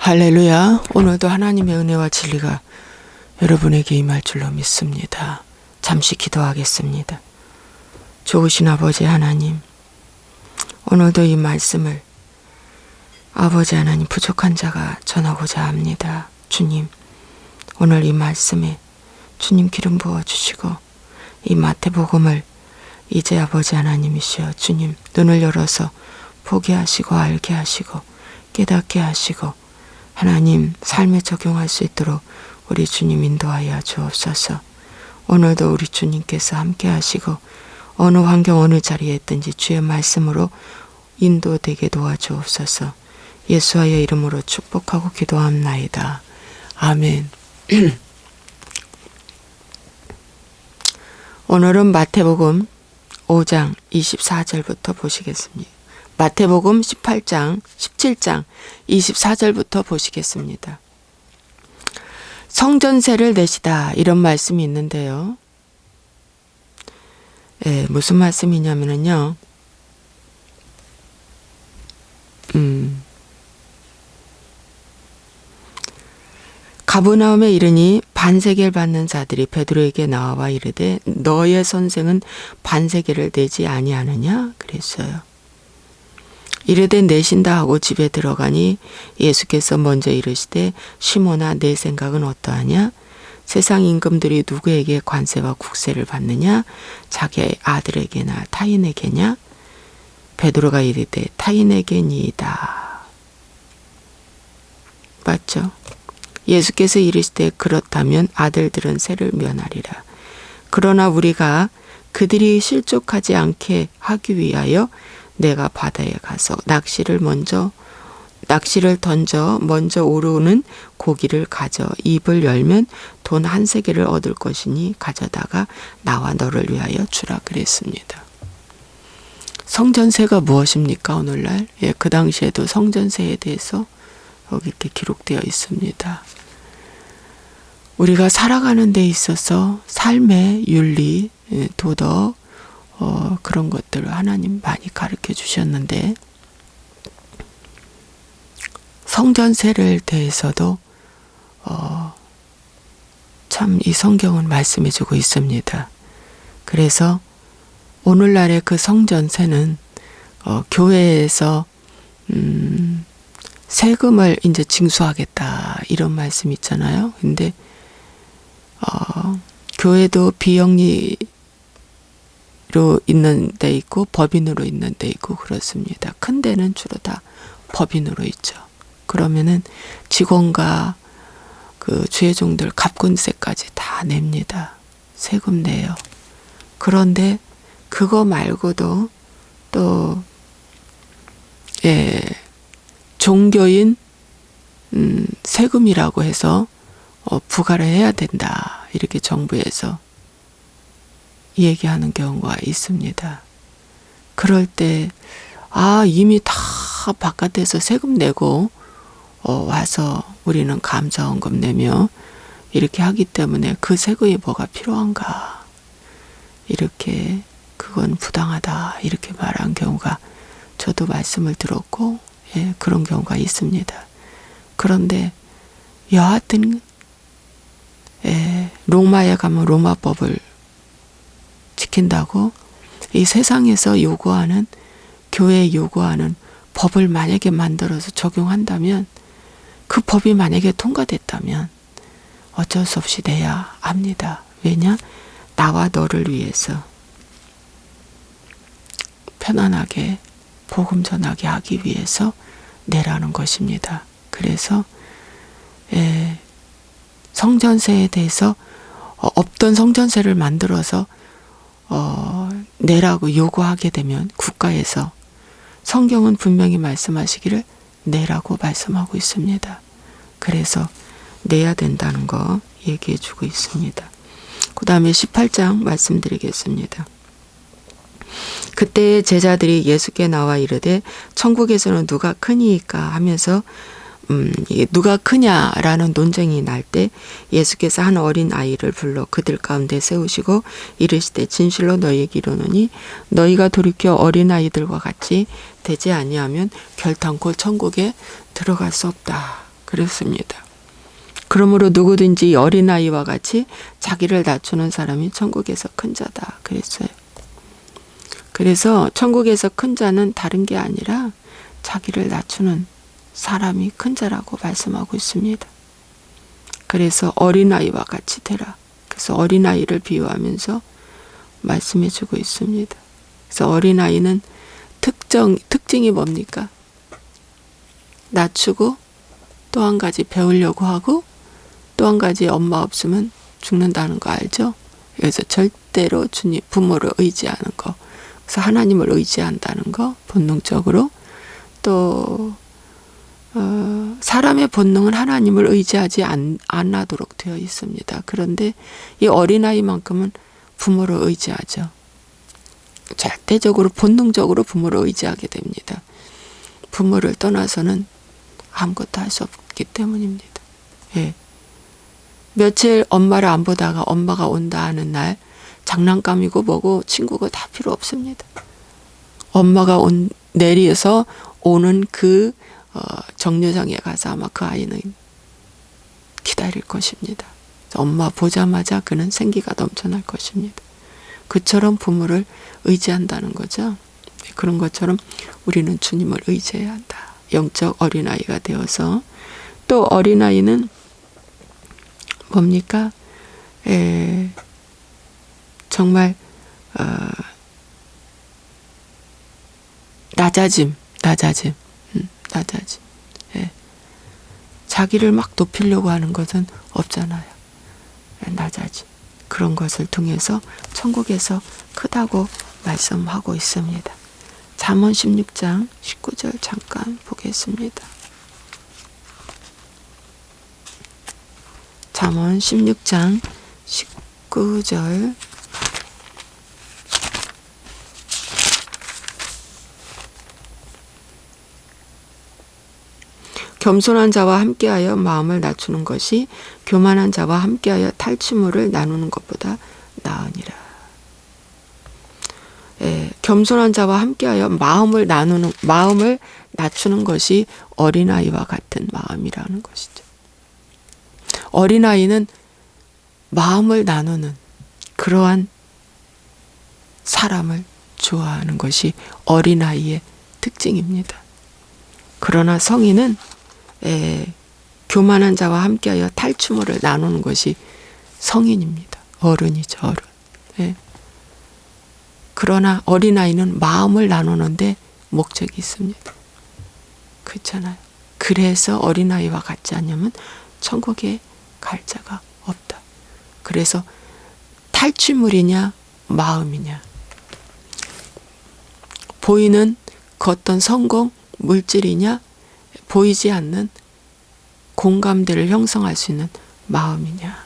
할렐루야. 오늘도 하나님의 은혜와 진리가 여러분에게 임할 줄로 믿습니다. 잠시 기도하겠습니다. 좋으신 아버지 하나님, 오늘도 이 말씀을 아버지 하나님 부족한 자가 전하고자 합니다. 주님, 오늘 이 말씀에 주님 기름 부어주시고 이 마태복음을 이제 아버지 하나님이시여 주님 눈을 열어서 보게 하시고 알게 하시고 깨닫게 하시고 하나님 삶에 적용할 수 있도록 우리 주님 인도하여 주옵소서. 오늘도 우리 주님께서 함께 하시고 어느 환경 어느 자리에 있든지 주의 말씀으로 인도되게 도와주옵소서. 예수와의 이름으로 축복하고 기도합나이다. 아멘. 오늘은 마태복음 5장 24절부터 보시겠습니다. 마태복음 18장, 17장 24절부터 보시겠습니다. 성전세를 내시다 이런 말씀이 있는데요. 무슨 말씀이냐면요. 가버나움에 이르니 반세계를 받는 자들이 베드로에게 나와 이르되 너의 선생은 반세계를 내지 아니하느냐 그랬어요. 이르되 내신다 하고 집에 들어가니 예수께서 먼저 이르시되 시몬아 내 생각은 어떠하냐? 세상 임금들이 누구에게 관세와 국세를 받느냐? 자기 아들에게나 타인에게냐? 베드로가 이르되 타인에게니이다. 맞죠? 예수께서 이르시되 그렇다면 아들들은 세를 면하리라. 그러나 우리가 그들이 실족하지 않게 하기 위하여 내가 바다에 가서 낚시를 던져 먼저 오르는 고기를 가져 입을 열면 돈 한 세겔을 얻을 것이니 가져다가 나와 너를 위하여 주라 그랬습니다. 성전세가 무엇입니까 오늘날? 그 당시에도 성전세에 대해서 여기 이렇게 기록되어 있습니다. 우리가 살아가는 데 있어서 삶의 윤리, 도덕, 그런 것들을 하나님 많이 가르쳐 주셨는데 성전세를 대해서도 참 이 성경은 말씀해 주고 있습니다. 그래서 오늘날의 그 성전세는 교회에서 세금을 이제 징수하겠다 이런 말씀 있잖아요. 근데 교회도 비영리 로 있는 데 있고 법인으로 있는 데 있고 그렇습니다. 큰 데는 주로 다 법인으로 있죠. 그러면은 직원과 그 주회종들 갑근세까지 다 냅니다. 세금 내요. 그런데 그거 말고도 또 종교인 세금이라고 해서 부과를 해야 된다. 이렇게 정부에서 얘기하는 경우가 있습니다. 그럴 때 이미 다 바깥에서 세금 내고 와서 우리는 감사원금 내며 이렇게 하기 때문에 그 세금이 뭐가 필요한가 이렇게 그건 부당하다 이렇게 말한 경우가 저도 말씀을 들었고 그런 경우가 있습니다. 그런데 여하튼 로마에 가면 로마법을 지킨다고 이 세상에서 요구하는 교회에 요구하는 법을 만약에 만들어서 적용한다면 그 법이 만약에 통과됐다면 어쩔 수 없이 내야 합니다. 왜냐? 나와 너를 위해서 편안하게 복음 전하게 하기 위해서 내라는 것입니다. 그래서 성전세에 대해서 없던 성전세를 만들어서 내라고 요구하게 되면 국가에서 성경은 분명히 말씀하시기를 내라고 말씀하고 있습니다. 그래서 내야 된다는 거 얘기해 주고 있습니다. 그 다음에 18장 말씀드리겠습니다. 그때 제자들이 예수께 나와 이르되 천국에서는 누가 크니이까 하면서 누가 크냐라는 논쟁이 날 때 예수께서 한 어린 아이를 불러 그들 가운데 세우시고 이르시되 진실로 너희에게 이르노니 너희가 돌이켜 어린 아이들과 같이 되지 아니하면 결탄코 천국에 들어갈 수 없다. 그렇습니다. 그러므로 누구든지 어린아이와 같이 자기를 낮추는 사람이 천국에서 큰 자다 그랬어요. 그래서 천국에서 큰 자는 다른 게 아니라 자기를 낮추는 사람이 큰 자라고 말씀하고 있습니다. 그래서 어린아이와 같이 되라. 그래서 어린아이를 비유하면서 말씀해 주고 있습니다. 그래서 어린아이는 특징이 뭡니까? 낮추고 또 한 가지 배우려고 하고 또 한 가지 엄마 없으면 죽는다는 거 알죠? 그래서 절대로 주님 부모를 의지하는 거. 그래서 하나님을 의지한다는 거 본능적으로 또 사람의 본능은 하나님을 의지하지 않도록 되어 있습니다. 그런데 이 어린아이만큼은 부모를 의지하죠. 절대적으로 본능적으로 부모를 의지하게 됩니다. 부모를 떠나서는 아무것도 할 수 없기 때문입니다. 예. 며칠 엄마를 안 보다가 엄마가 온다 하는 날 장난감이고 뭐고 친구가 다 필요 없습니다. 엄마가 내려서 오는 그 정류장에 가서 아마 그 아이는 기다릴 것입니다. 엄마 보자마자 그는 생기가 넘쳐날 것입니다. 그처럼 부모를 의지한다는 거죠. 그런 것처럼 우리는 주님을 의지해야 한다. 영적 어린아이가 되어서 또 어린아이는 뭡니까? 정말 낮아짐. 예. 자기를 막 높이려고 하는 것은 없잖아요. 낮아짐. 그런 것을 통해서 천국에서 크다고 말씀하고 있습니다. 잠언 16장 19절 잠깐 보겠습니다. 잠언 16장 19절 겸손한 자와 함께하여 마음을 낮추는 것이 교만한 자와 함께하여 탈취물을 나누는 것보다 나으니라. 예, 겸손한 자와 함께하여 마음을 낮추는 것이 어린아이와 같은 마음이라는 것이죠. 어린아이는 마음을 나누는 그러한 사람을 좋아하는 것이 어린아이의 특징입니다. 그러나 성인은 교만한 자와 함께하여 탈취물을 나누는 것이 성인입니다. 어른이죠, 어른. 예. 그러나 어린아이는 마음을 나누는데 목적이 있습니다. 그렇잖아요. 그래서 어린아이와 같지 않냐면 천국에 갈 자가 없다. 그래서 탈취물이냐 마음이냐. 보이는 그 어떤 성공, 물질이냐 보이지 않는 공감대를 형성할 수 있는 마음이냐.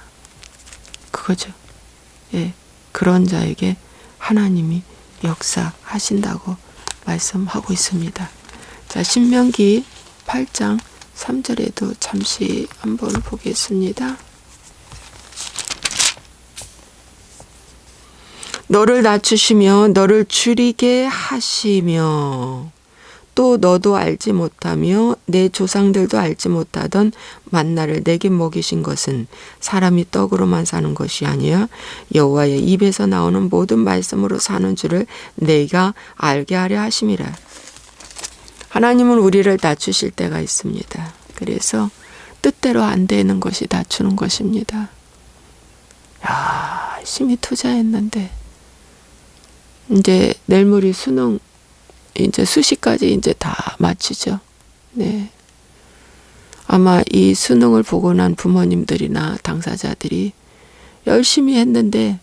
그거죠. 예, 그런 자에게 하나님이 역사하신다고 말씀하고 있습니다. 자, 신명기 8장 3절에도 잠시 한번 보겠습니다. 너를 낮추시며 너를 줄이게 하시며 또 너도 알지 못하며 내 조상들도 알지 못하던 만나를 내게 먹이신 것은 사람이 떡으로만 사는 것이 아니야 여호와의 입에서 나오는 모든 말씀으로 사는 줄을 내가 알게 하려 하심이라. 하나님은 우리를 낮추실 때가 있습니다. 그래서 뜻대로 안 되는 것이 낮추는 것입니다. 야, 열심히 투자했는데 이제 내일모레 수능 이제 수시까지 이제 다 마치죠. 네. 아마 이 수능을 보고 난 부모님들이나 당사자들이 열심히 했는데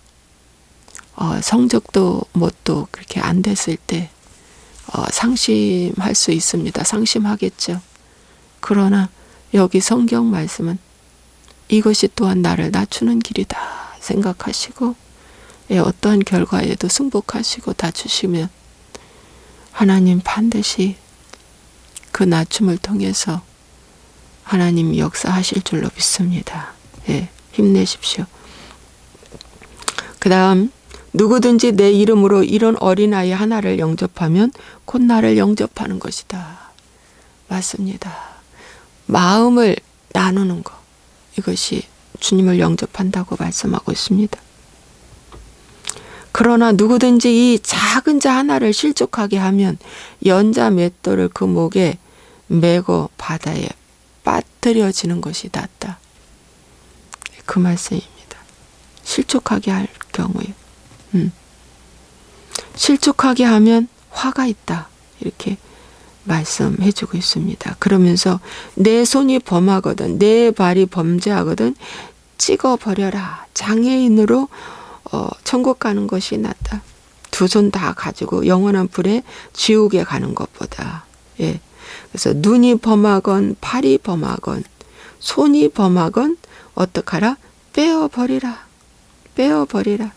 성적도 뭣도 그렇게 안 됐을 때 상심할 수 있습니다. 상심하겠죠. 그러나 여기 성경 말씀은 이것이 또한 나를 낮추는 길이다 생각하시고 어떠한 결과에도 승복하시고 낮추시면 하나님 반드시 그 낮춤을 통해서 하나님 역사하실 줄로 믿습니다. 예, 힘내십시오. 그 다음 누구든지 내 이름으로 이런 어린아이 하나를 영접하면 곧 나를 영접하는 것이다. 맞습니다. 마음을 나누는 것, 이것이 주님을 영접한다고 말씀하고 있습니다. 그러나 누구든지 이 작은 자 하나를 실족하게 하면 연자 맷돌을 그 목에 메고 바다에 빠뜨려지는 것이 낫다. 그 말씀입니다. 실족하게 할 경우에 실족하게 하면 화가 있다. 이렇게 말씀해주고 있습니다. 그러면서 내 손이 범하거든 내 발이 범죄하거든 찍어버려라. 장애인으로 천국 가는 것이 낫다. 두 손 다 가지고 영원한 불에 지옥에 가는 것보다. 예. 그래서 눈이 범하건 팔이 범하건 손이 범하건 어떡하라? 빼어버리라. 빼어버리라.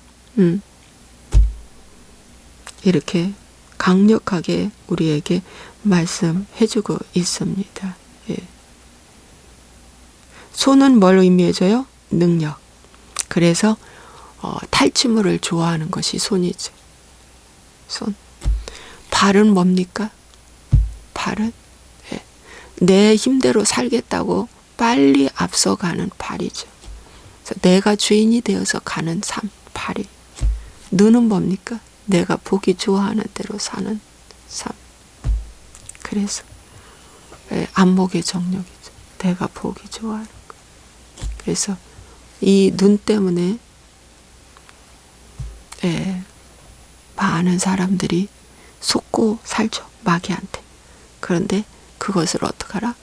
이렇게 강력하게 우리에게 말씀해주고 있습니다. 예. 손은 뭘 의미해줘요? 능력. 그래서 탈취물을 좋아하는 것이 손이죠. 손. 발은 뭡니까? 발은 내 힘대로 살겠다고 빨리 앞서가는 발이죠. 그래서 내가 주인이 되어서 가는 삶, 발이. 눈은 뭡니까? 내가 보기 좋아하는 대로 사는 삶. 그래서 안목의 정력이죠. 내가 보기 좋아하는 거. 그래서 이 눈 때문에 많은 사람들이 속고 살죠. 마귀한테. 그런데 그것을 어떡하라?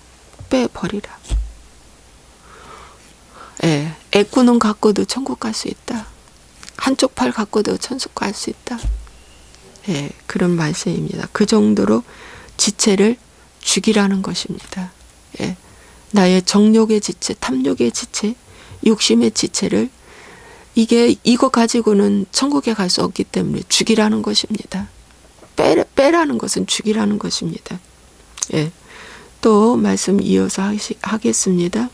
빼버리라. 애꾸눈 갖고도 천국 갈 수 있다. 한쪽 팔 갖고도 천국 갈 수 있다. 그런 말씀입니다. 그 정도로 지체를 죽이라는 것입니다. 나의 정욕의 지체, 탐욕의 지체, 욕심의 지체를 이거 가지고는 천국에 갈 수 없기 때문에 죽이라는 것입니다. 빼라는 것은 죽이라는 것입니다. 또 말씀 이어서 하겠습니다.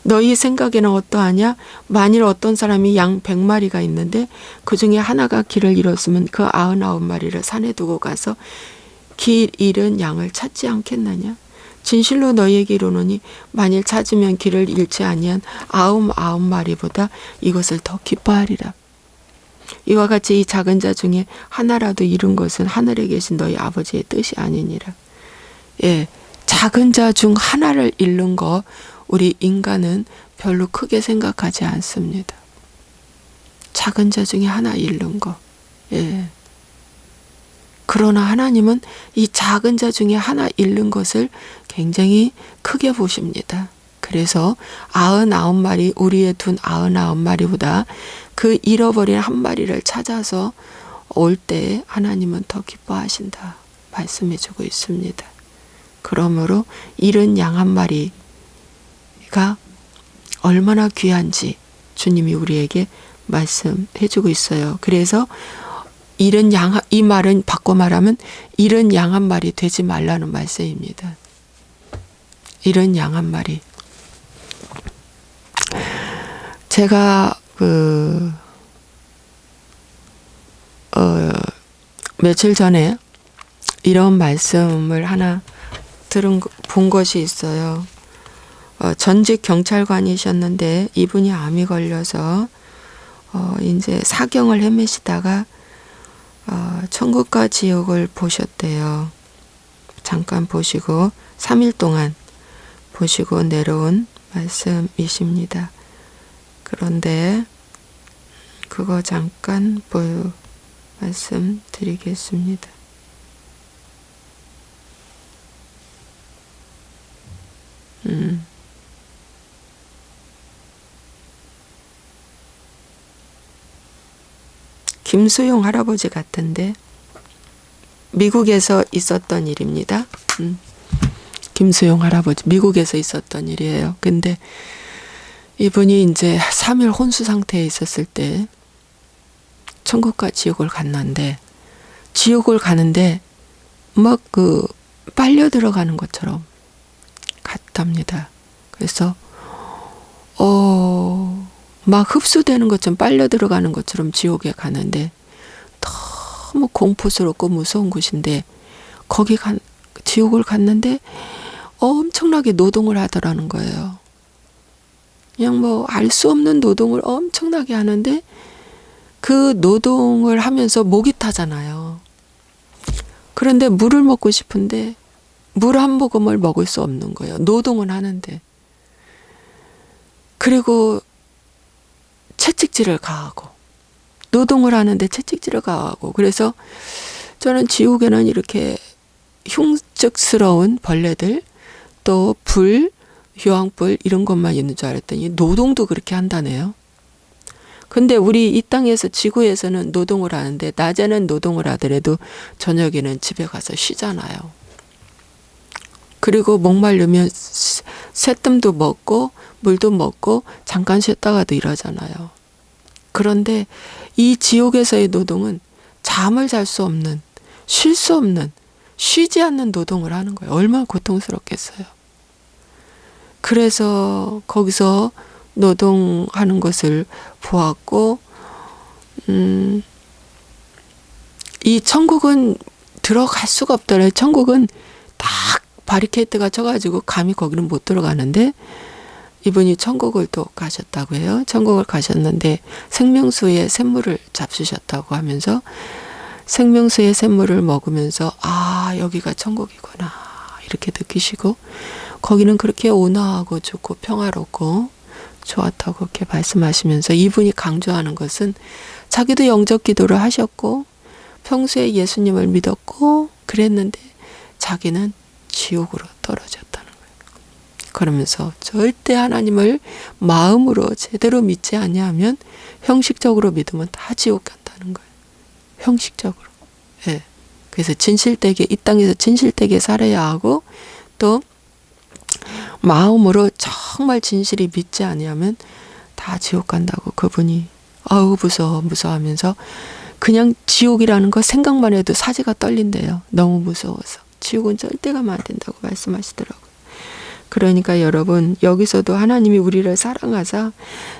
너희 생각에는 어떠하냐? 만일 어떤 사람이 양 100마리가 있는데 그 중에 하나가 길을 잃었으면 그 99마리를 산에 두고 가서 길 잃은 양을 찾지 않겠느냐? 진실로 너희에게 이르노니 만일 찾으면 길을 잃지 아니한 99마리보다 이것을 더 기뻐하리라. 이와 같이 이 작은 자 중에 하나라도 잃은 것은 하늘에 계신 너희 아버지의 뜻이 아니니라. 작은 자 중 하나를 잃는 거 우리 인간은 별로 크게 생각하지 않습니다. 작은 자 중에 하나 잃는 거. 그러나 하나님은 이 작은 자 중에 하나 잃는 것을 굉장히 크게 보십니다. 그래서 99마리, 우리의 둔 99마리보다 그 잃어버린 한 마리를 찾아서 올 때 하나님은 더 기뻐하신다. 말씀해주고 있습니다. 그러므로 잃은 양 한 마리가 얼마나 귀한지 주님이 우리에게 말씀해주고 있어요. 그래서 잃은 양, 이 말은 바꿔 말하면 잃은 양 한 마리 되지 말라는 말씀입니다. 잃은 양 한 마리. 제가 며칠 전에 이런 말씀을 하나 본 것이 있어요. 전직 경찰관이셨는데 이분이 암이 걸려서 이제 사경을 헤매시다가 천국과 지옥을 보셨대요. 잠깐 보시고 3일 동안 보시고 내려온 말씀이십니다. 그런데 그거 잠깐 말씀드리겠습니다. 김수용 할아버지 같은데 미국에서 있었던 일입니다. 김수용 할아버지 미국에서 있었던 일이에요. 근데 이분이 이제 3일 혼수 상태에 있었을 때 천국과 지옥을 갔는데 지옥을 가는데 막 빨려 들어가는 것처럼 갔답니다. 그래서 막 흡수되는 것처럼 빨려 들어가는 것처럼 지옥에 가는데 너무 공포스럽고 무서운 곳인데 지옥을 갔는데 엄청나게 노동을 하더라는 거예요. 그냥 뭐 알 수 없는 노동을 엄청나게 하는데 그 노동을 하면서 목이 타잖아요. 그런데 물을 먹고 싶은데 물 한 모금을 먹을 수 없는 거예요. 노동은 하는데. 그리고 채찍질을 가하고 노동을 하는데 채찍질을 가하고 그래서 저는 지옥에는 이렇게 흉측스러운 벌레들 또 불, 휴왕불 이런 것만 있는 줄 알았더니 노동도 그렇게 한다네요. 근데 우리 이 땅에서 지구에서는 노동을 하는데 낮에는 노동을 하더라도 저녁에는 집에 가서 쉬잖아요. 그리고 목마르면 새뜸도 먹고 물도 먹고 잠깐 쉬었다가도 일하잖아요. 그런데 이 지옥에서의 노동은 잠을 잘 수 없는, 쉴 수 없는, 쉬지 않는 노동을 하는 거예요. 얼마나 고통스럽겠어요. 그래서 거기서 노동하는 것을 보았고 이 천국은 들어갈 수가 없더래요. 천국은 딱 바리케이트가 쳐가지고 감히 거기는 못 들어가는데 이분이 천국을 또 가셨다고 해요. 천국을 가셨는데 생명수의 샘물을 잡수셨다고 하면서 생명수의 샘물을 먹으면서 아 여기가 천국이구나 이렇게 느끼시고 거기는 그렇게 온화하고 좋고 평화롭고 좋았다고 그렇게 말씀하시면서 이분이 강조하는 것은 자기도 영적 기도를 하셨고 평소에 예수님을 믿었고 그랬는데 자기는 지옥으로 떨어졌다는 거예요. 그러면서 절대 하나님을 마음으로 제대로 믿지 아니하면 형식적으로 믿으면 다 지옥 간다는 거예요. 형식적으로. 예. 그래서 진실되게 이 땅에서 진실되게 살아야 하고 또 마음으로 정말 진실이 믿지 아니하면 다 지옥 간다고 그분이 아우 무서워하면서 그냥 지옥이라는 거 생각만 해도 사지가 떨린대요. 너무 무서워서. 지옥은 절대 가면 안 된다고 말씀하시더라고요. 그러니까 여러분 여기서도 하나님이 우리를 사랑하사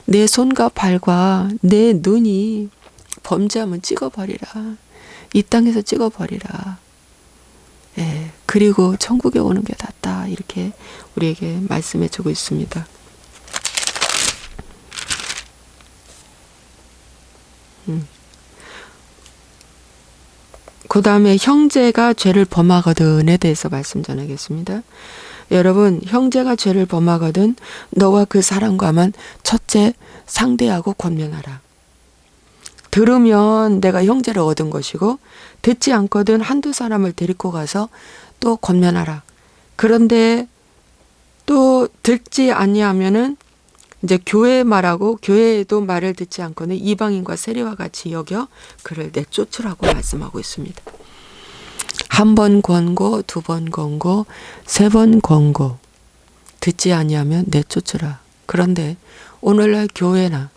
내 손과 발과 내 눈이 범죄하면 찍어버리라. 이 땅에서 찍어버리라. 예, 그리고 천국에 오는 게 낫다. 이렇게 우리에게 말씀해 주고 있습니다. 그 다음에 형제가 죄를 범하거든에 대해서 말씀 전하겠습니다. 여러분 형제가 죄를 범하거든 너와 그 사람과만 첫째 상대하고 권면하라. 들으면 내가 형제를 얻은 것이고 듣지 않거든 한두 사람을 데리고 가서 또 권면하라. 그런데 또 듣지 아니하면은 이제 교회 말하고 교회에도 말을 듣지 않거든 이방인과 세리와 같이 여겨 그를 내쫓으라고 말씀하고 있습니다. 한 번 권고, 두 번 권고, 세 번 권고 듣지 아니하면 내쫓으라. 그런데 오늘날 교회나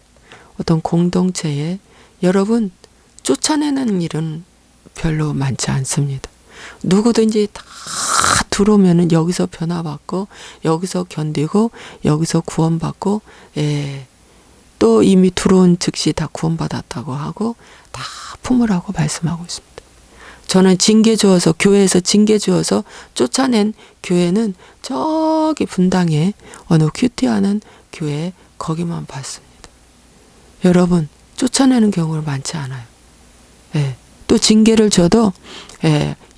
어떤 공동체에 여러분 쫓아내는 일은 별로 많지 않습니다. 누구든지 다 들어오면은 여기서 변화받고 여기서 견디고 여기서 구원받고 예, 또 이미 들어온 즉시 다 구원받았다고 하고 다 품으라고 말씀하고 있습니다. 저는 징계 주어서 교회에서 징계 주어서 쫓아낸 교회는 저기 분당에 어느 큐티하는 교회 거기만 봤습니다. 여러분 쫓아내는 경우는 많지 않아요. 예. 또 징계를 줘도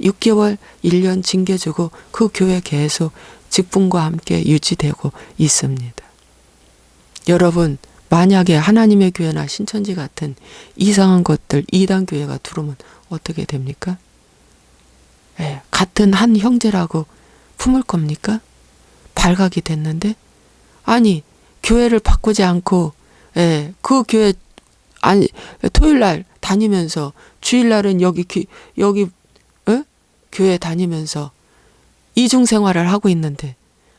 6개월, 1년 징계 주고 그 교회 계속 직분과 함께 유지되고 있습니다. 여러분 만약에 하나님의 교회나 신천지 같은 이상한 것들 이단 교회가 들어오면 어떻게 됩니까? 같은 한 형제라고 품을 겁니까? 발각이 됐는데 아니 교회를 바꾸지 않고 그 교회 아니 토요일날 다니면서 주일날은 여기 교회 다니면서 이중생활을 하고 있는데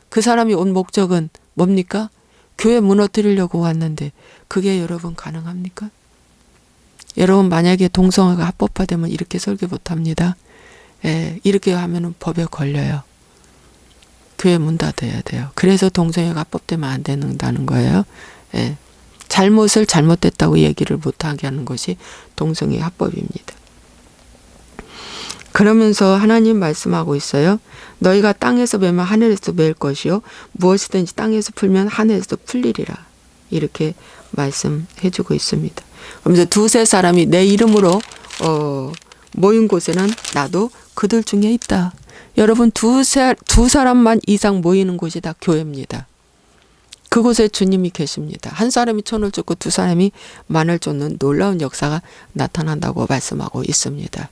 그 사람이 온 목적은 뭡니까? 교회 무너뜨리려고 왔는데 그게 여러분 가능합니까? 여러분 만약에 동성애가 합법화되면 이렇게 설교 못합니다. 이렇게 하면 법에 걸려요. 교회 문 닫아야 돼요. 그래서 동성애가 합법되면 안 된다는 거예요. 잘못을 잘못됐다고 얘기를 못하게 하는 것이 동성애 합법입니다. 그러면서 하나님 말씀하고 있어요. 너희가 땅에서 매면 하늘에서 맬 것이요 무엇이든지 땅에서 풀면 하늘에서 풀리리라. 이렇게 말씀해주고 있습니다. 그러면서 두세 사람이 내 이름으로 모인 곳에는 나도 그들 중에 있다. 여러분 두 사람만 이상 모이는 곳이 다 교회입니다. 그곳에 주님이 계십니다. 한 사람이 천을 쫓고 두 사람이 만을 쫓는 놀라운 역사가 나타난다고 말씀하고 있습니다.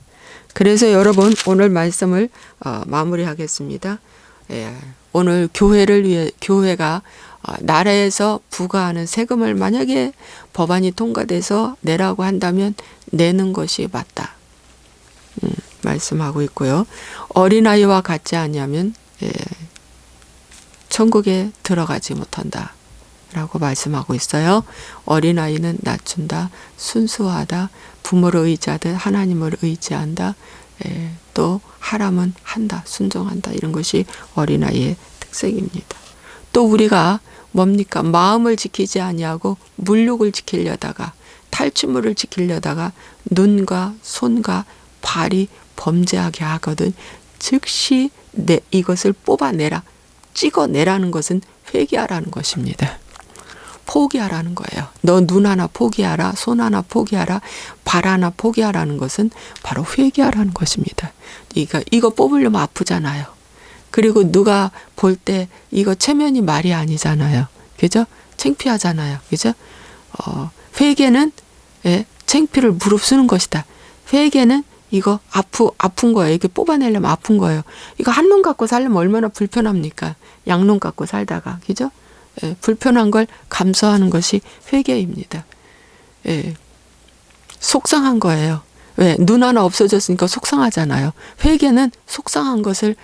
그래서 여러분 오늘 말씀을 마무리하겠습니다. 오늘 교회를 위해 교회가 나라에서 부과하는 세금을 만약에 법안이 통과돼서 내라고 한다면 내는 것이 맞다. 말씀하고 있고요. 어린아이와 같지 아니하면 천국에 들어가지 못한다. 라고 말씀하고 있어요. 어린아이는 낮춘다, 순수하다, 부모를 의지하듯 하나님을 의지한다, 또 하람은 한다, 순종한다. 이런 것이 어린아이의 특색입니다. 또 우리가 뭡니까? 마음을 지키지 아니하고 물욕을 지키려다가 탈취물을 지키려다가 눈과 손과 발이 범죄하게 하거든 즉시 이것을 뽑아내라, 찍어내라는 것은 회개하라는 것입니다. 포기하라는 거예요. 너 눈 하나 포기하라, 손 하나 포기하라, 발 하나 포기하라는 것은 바로 회개하라는 것입니다. 이거 뽑으려면 아프잖아요. 그리고 누가 볼 때 이거 체면이 말이 아니잖아요. 그죠? 창피하잖아요. 그죠? 회개는 창피를 무릅쓰는 것이다. 회개는 이거 아픈 거예요. 이게 뽑아내려면 아픈 거예요. 이거 한 놈 갖고 살려면 얼마나 불편합니까? 양놈 갖고 살다가. 그죠? 불편한 걸 감수하는 것이 회개입니다. 속상한 거예요. 왜? 눈 하나 없어졌으니까 속상하잖아요. 회개는 속상한 것을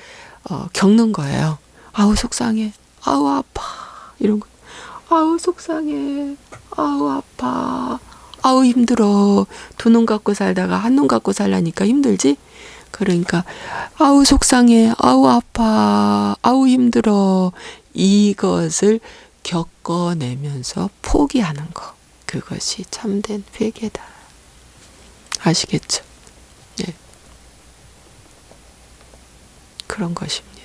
겪는 거예요. 아우 속상해. 아우 아파. 이런 거. 아우 속상해. 아우 아파. 아우 힘들어. 두 눈 갖고 살다가 한 눈 갖고 살라니까 힘들지? 그러니까 아우 속상해. 아우 아파. 아우 힘들어. 이것을 겪어내면서 포기하는 것. 그것이 참된 회개다. 아시겠죠? 예. 그런 것입니다.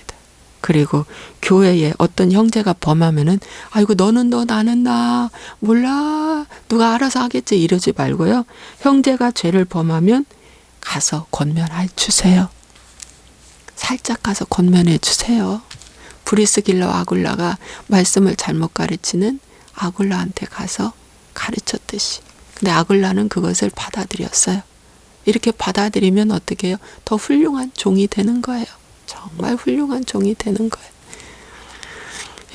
그리고 교회에 어떤 형제가 범하면은 아이고 너는 너 나는 나 몰라 누가 알아서 하겠지 이러지 말고요. 형제가 죄를 범하면 가서 권면해 주세요. 살짝 가서 권면해 주세요. 브리스길라와 아굴라가 말씀을 잘못 가르치는 아굴라한테 가서 가르쳤듯이. 근데 아굴라는 그것을 받아들였어요. 이렇게 받아들이면 어떻게 해요? 더 훌륭한 종이 되는 거예요. 정말 훌륭한 종이 되는 거예요.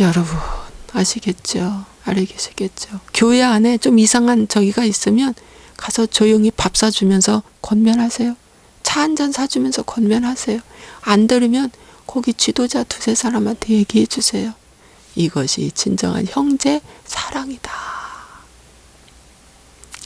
여러분 아시겠죠? 알겠죠? 교회 안에 좀 이상한 저기가 있으면 가서 조용히 밥 사주면서 권면하세요. 차 한 잔 사주면서 권면하세요. 안 들으면 거기 지도자 두세 사람한테 얘기해 주세요. 이것이 진정한 형제 사랑이다.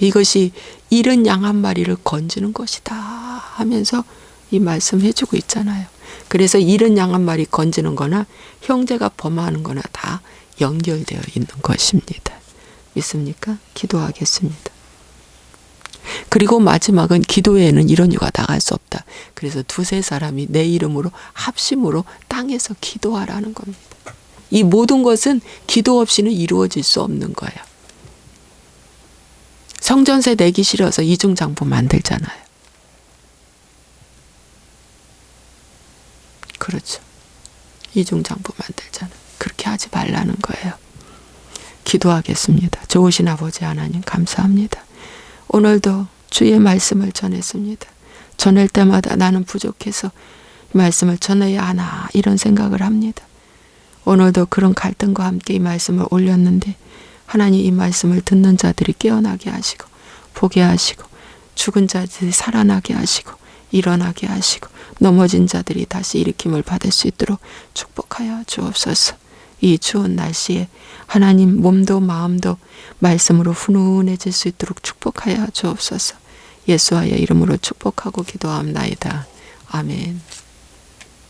이것이 잃은 양 한 마리를 건지는 것이다 하면서 이 말씀 해주고 있잖아요. 그래서 잃은 양 한 마리 건지는 거나 형제가 범하는 거나 다 연결되어 있는 것입니다. 믿습니까? 기도하겠습니다. 그리고 마지막은 기도회에는 이런 이유가 나갈 수 없다. 그래서 두세 사람이 내 이름으로 합심으로 땅에서 기도하라는 겁니다. 이 모든 것은 기도 없이는 이루어질 수 없는 거예요. 성전세 내기 싫어서 이중장부 만들잖아요. 그렇죠. 이중장부 만들잖아요. 그렇게 하지 말라는 거예요. 기도하겠습니다. 좋으신 아버지 하나님 감사합니다. 오늘도 주의 말씀을 전했습니다. 전할 때마다 나는 부족해서 말씀을 전해야 하나 이런 생각을 합니다. 오늘도 그런 갈등과 함께 이 말씀을 올렸는데 하나님 이 말씀을 듣는 자들이 깨어나게 하시고 보게 하시고 죽은 자들이 살아나게 하시고 일어나게 하시고 넘어진 자들이 다시 일으킴을 받을 수 있도록 축복하여 주옵소서. 이 추운 날씨에 하나님 몸도 마음도 말씀으로 훈훈해질 수 있도록 축복하여 주옵소서. 예수와의 이름으로 축복하고 기도합나이다. 아멘.